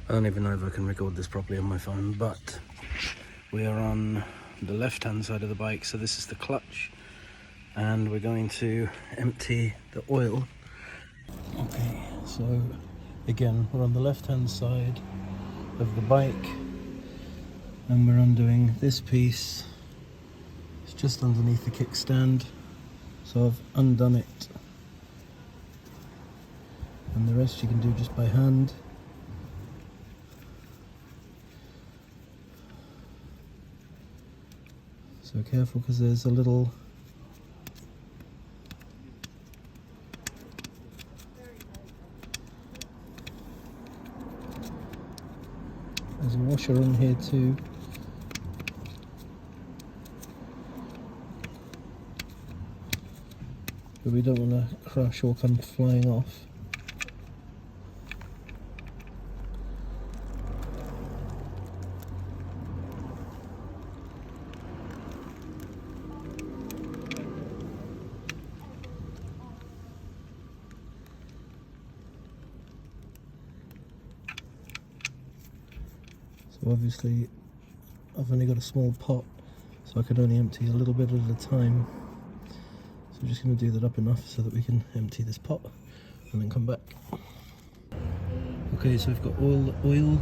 I don't even know if I can record this properly on my phone, but we are on the left-hand side of the bike, so this is the clutch, and we're going to empty the oil. Okay, so again, we're on the left-hand side of the bike, and we're undoing this piece. It's just underneath the kickstand, so I've undone it, and the rest you can do just by hand. So careful, because there's a little there's a washer on here too. But we don't want to crash or come flying off. So obviously I've only got a small pot, so I can only empty a little bit at a time. So I'm just going to do that up enough so that we can empty this pot and then come back. Okay, so I've got oil.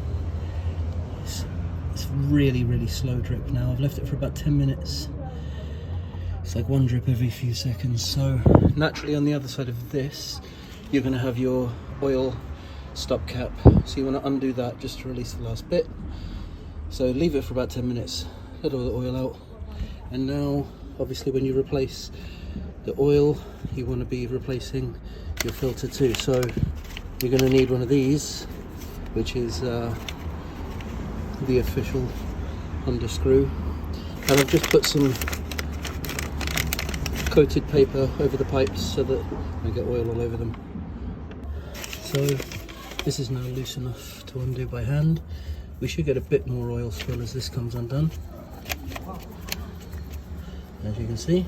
It's really slow drip now. I've left it for about 10 minutes. It's like one drip every few seconds. So naturally on the other side of this, you're going to have your oil stop cap. So you want to undo that just to release the last bit. So leave it for about 10 minutes, let all the oil out. And now, obviously when you replace the oil, you want to be replacing your filter too. So you're going to need one of these, which is the official underscrew. And I've just put some coated paper over the pipes so that I get oil all over them. So this is now loose enough to undo by hand. We should get a bit more oil spill as this comes undone, as you can see.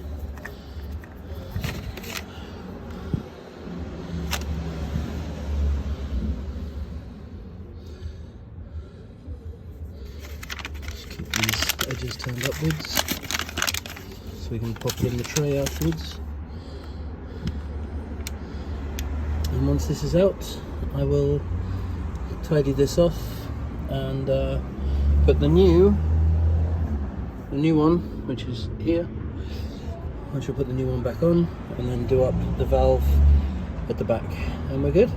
Just keep these edges turned upwards so we can pop in the tray afterwards. And once this is out, I will tidy this off and put the new one, which is here. I shall put the new one back on and then do up the valve at the back, and we're good.